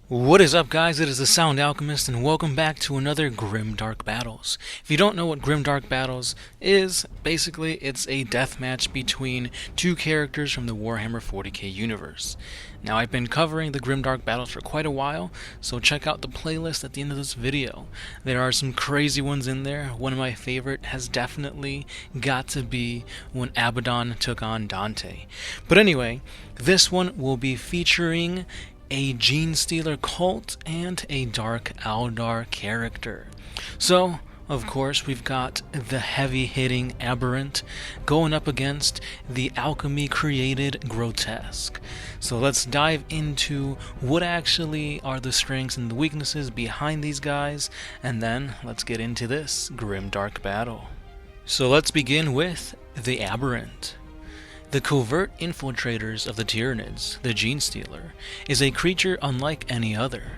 What is up, guys? It is the Sound Alchemist, and welcome back to another GrimDark Battles. If you don't know what GrimDark Battles is, basically it's a deathmatch between two characters from the Warhammer 40K universe. Now, I've been covering the GrimDark Battles for quite a while, so check out the playlist at the end of this video. There are some crazy ones in there. One of my favorite has definitely got to be when Abaddon took on Dante. But anyway, this one will be featuring a Genestealer cult and a Dark Eldar character. So, of course, we've got the heavy-hitting Aberrant going up against the alchemy-created Grotesque. So let's dive into what actually are the strengths and the weaknesses behind these guys, and then let's get into this grimdark battle. So let's begin with the Aberrant. The covert infiltrators of the Tyranids, the Genestealer, is a creature unlike any other.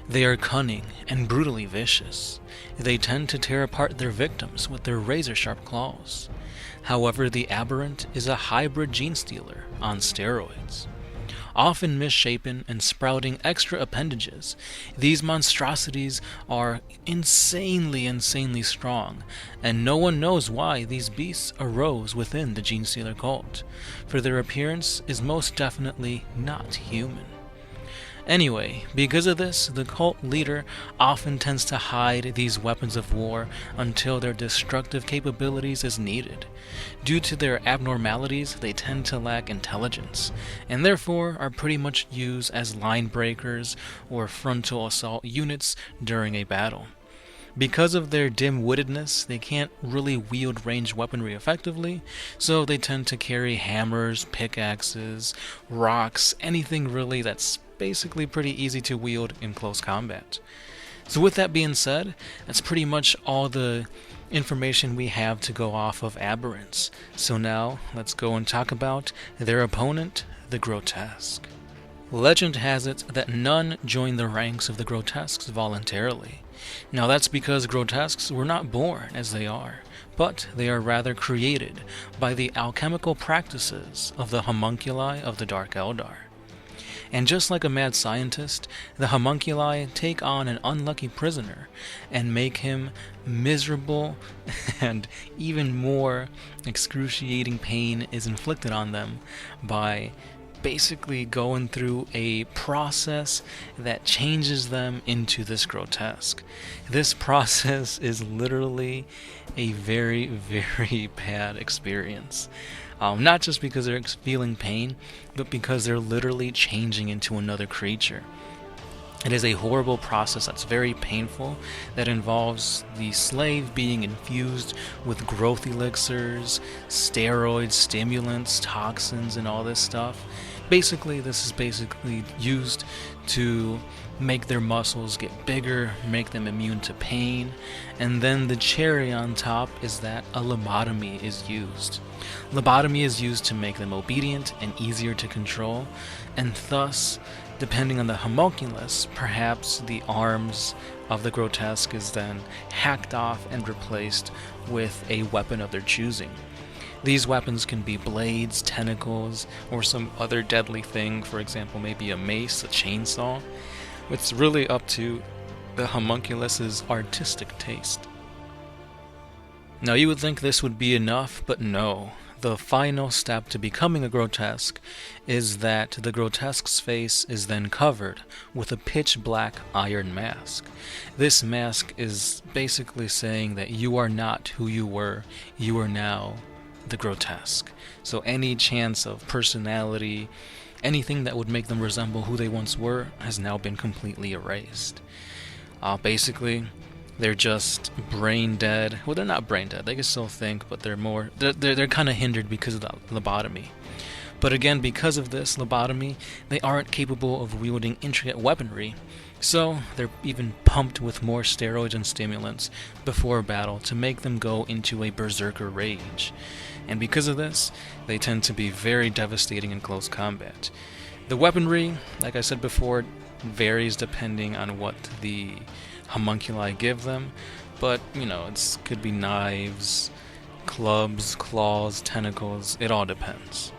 They are cunning and brutally vicious. They tend to tear apart their victims with their razor-sharp claws. However, the Aberrant is a hybrid Genestealer on steroids. Often misshapen and sprouting extra appendages, these monstrosities are insanely strong, and no one knows why these beasts arose within the Genestealer cult, for their appearance is most definitely not human. Anyway, because of this, the cult leader often tends to hide these weapons of war until their destructive capabilities is needed. Due to their abnormalities, they tend to lack intelligence, and therefore are pretty much used as line breakers or frontal assault units during a battle. Because of their dim-wittedness, they can't really wield ranged weaponry effectively, so they tend to carry hammers, pickaxes, rocks, anything really that's basically pretty easy to wield in close combat. So with that being said, that's pretty much all the information we have to go off of Aberrants. So now, let's go and talk about their opponent, the Grotesque. Legend has it that none join the ranks of the Grotesques voluntarily. Now that's because Grotesques were not born as they are, but they are rather created by the alchemical practices of the homunculi of the Dark Eldar. And just like a mad scientist, the homunculi take on an unlucky prisoner and make him miserable, and even more excruciating pain is inflicted on them by basically going through a process that changes them into this Grotesque. This process is literally a very bad experience. Not just because they're feeling pain, but because they're literally changing into another creature. It is a horrible process that's very painful, that involves the slave being infused with growth elixirs, steroids, stimulants, toxins, and all this stuff. Basically, this is used to make their muscles get bigger, make them immune to pain, and then the cherry on top is that a lobotomy is used. Lobotomy is used to make them obedient and easier to control, and thus, depending on the homunculus, perhaps the arms of the Grotesque is then hacked off and replaced with a weapon of their choosing. These weapons can be blades, tentacles, or some other deadly thing, for example maybe a mace, a chainsaw. It's really up to the homunculus's artistic taste. Now you would think this would be enough, but no. The final step to becoming a Grotesque is that the Grotesque's face is then covered with a pitch-black iron mask. This mask is basically saying that you are not who you were, you are now the Grotesque. So any chance of personality, anything that would make them resemble who they once were, has now been completely erased. Basically, they're just brain dead. Well, they're not brain dead. They can still think, but they're kind of hindered because of the lobotomy. But again, because of this lobotomy, they aren't capable of wielding intricate weaponry, so they're even pumped with more steroids and stimulants before battle to make them go into a berserker rage. And because of this, they tend to be very devastating in close combat. The weaponry, like I said before, varies depending on what the homunculi give them, but it could be knives, clubs, claws, tentacles, it all depends.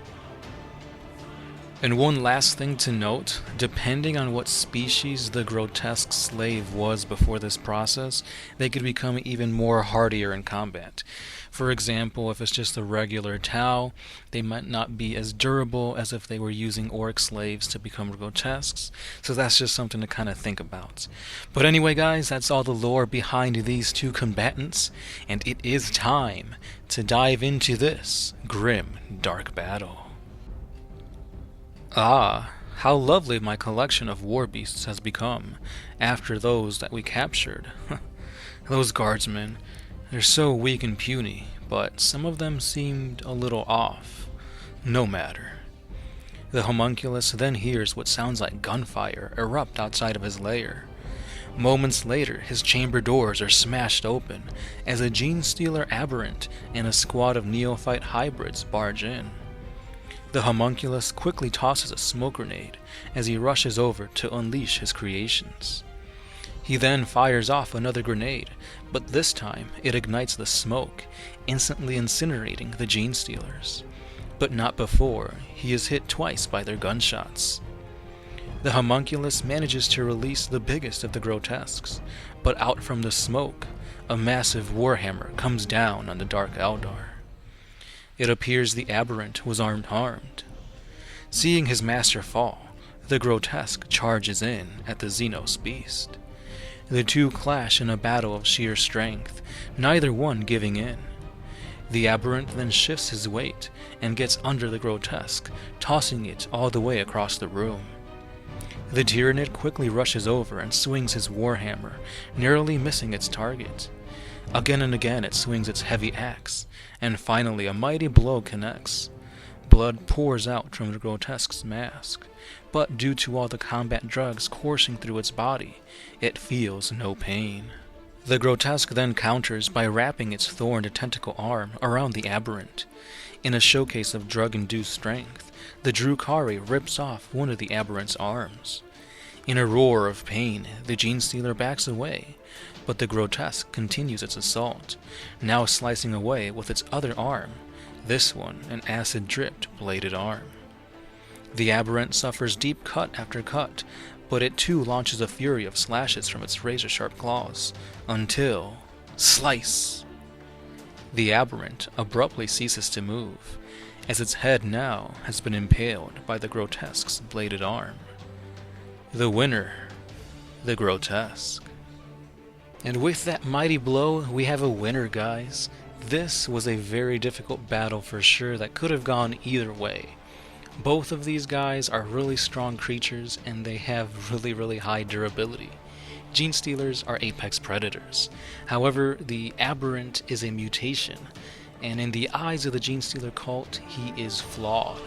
And one last thing to note, depending on what species the grotesque slave was before this process, they could become even more hardier in combat. For example, if it's just a regular Tau, they might not be as durable as if they were using orc slaves to become grotesques, so that's just something to kind of think about. But anyway guys, that's all the lore behind these two combatants, and it is time to dive into this grim, dark battle. Ah, how lovely my collection of war beasts has become after those that we captured. Those guardsmen, they're so weak and puny, but some of them seemed a little off. No matter. The homunculus then hears what sounds like gunfire erupt outside of his lair. Moments later, his chamber doors are smashed open as a Genestealer Aberrant and a squad of neophyte hybrids barge in. The homunculus quickly tosses a smoke grenade as he rushes over to unleash his creations. He then fires off another grenade, but this time it ignites the smoke, instantly incinerating the Genestealers. But not before he is hit twice by their gunshots. The homunculus manages to release the biggest of the grotesques, but out from the smoke, a massive warhammer comes down on the Dark Eldar. It appears the Aberrant was armed. Seeing his master fall, the grotesque charges in at the Xenos beast. The two clash in a battle of sheer strength, neither one giving in. The Aberrant then shifts his weight and gets under the grotesque, tossing it all the way across the room. The Tyrannid quickly rushes over and swings his warhammer, narrowly missing its target. Again and again it swings its heavy axe, and finally a mighty blow connects. Blood pours out from the grotesque's mask, but due to all the combat drugs coursing through its body, it feels no pain. The grotesque then counters by wrapping its thorned tentacle arm around the Aberrant. In a showcase of drug-induced strength, the Drukhari rips off one of the Aberrant's arms. In a roar of pain, the Genestealer backs away, but the grotesque continues its assault, now slicing away with its other arm, this one an acid-dripped bladed arm. The Aberrant suffers deep cut after cut, but it too launches a fury of slashes from its razor-sharp claws, until... slice! The Aberrant abruptly ceases to move, as its head now has been impaled by the grotesque's bladed arm. The winner, the grotesque. And with that mighty blow, we have a winner, guys. This was a very difficult battle for sure that could have gone either way. Both of these guys are really strong creatures and they have really high durability. Genestealers are apex predators. However, the Aberrant is a mutation, and in the eyes of the Genestealer cult, he is flawed.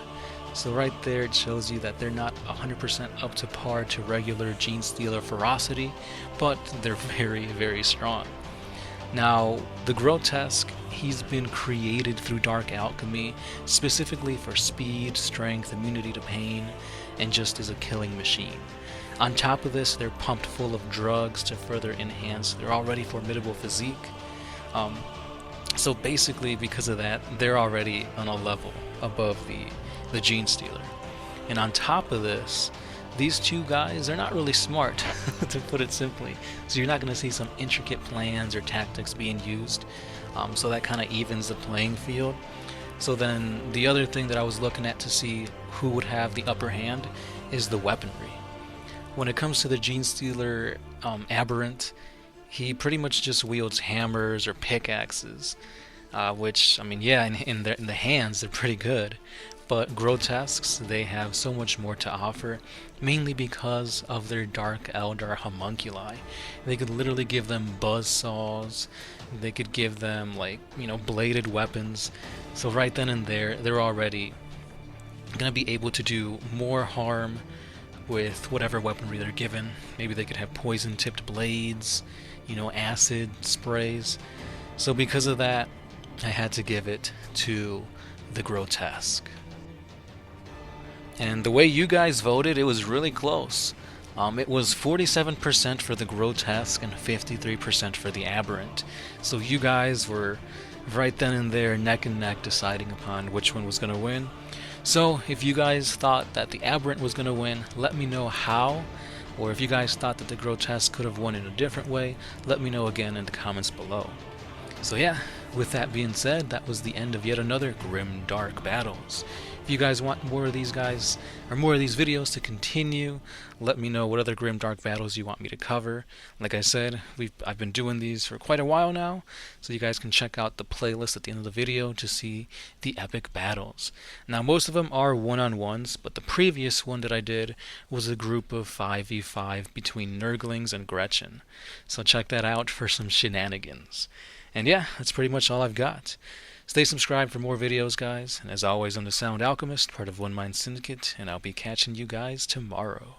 So right there it shows you that they're not 100% up to par to regular Genestealer ferocity, but they're very strong. Now, the Grotesque, he's been created through dark alchemy, specifically for speed, strength, immunity to pain, and just as a killing machine. On top of this, they're pumped full of drugs to further enhance their already formidable physique. So basically, because of that, they're already on a level above the Genestealer. And on top of this, these two guys, they're not really smart, to put it simply. So you're not going to see some intricate plans or tactics being used. So that kind of evens the playing field. So then the other thing that I was looking at to see who would have the upper hand is the weaponry. When it comes to the Genestealer Aberrant, he pretty much just wields hammers or pickaxes, which, I mean, yeah, in the hands they're pretty good. But Grotesques, they have so much more to offer, mainly because of their Dark Eldar homunculi. They could literally give them buzzsaws, they could give them, like, you know, bladed weapons. So right then and there, they're already going to be able to do more harm with whatever weaponry they're given. Maybe they could have poison-tipped blades, you know, acid sprays. So because of that, I had to give it to the Grotesque. And the way you guys voted, it was really close. It was 47% for the Grotesque and 53% for the Aberrant. So you guys were right then and there, neck and neck, deciding upon which one was going to win. So if you guys thought that the Aberrant was going to win, let me know how. Or if you guys thought that the Grotesque could have won in a different way, let me know again in the comments below. So yeah, with that being said, that was the end of yet another GrimDark Battles. If you guys want more of these guys, or more of these videos to continue, let me know what other GrimDark Battles you want me to cover. Like I said, I've been doing these for quite a while now, so you guys can check out the playlist at the end of the video to see the epic battles. Now most of them are one-on-ones, but the previous one that I did was a group of 5v5 between Nurglings and Gretchen. So check that out for some shenanigans. And yeah, that's pretty much all I've got. Stay subscribed for more videos, guys. And as always, I'm the Sound Alchemist, part of OneMindSyndicate, and I'll be catching you guys tomorrow.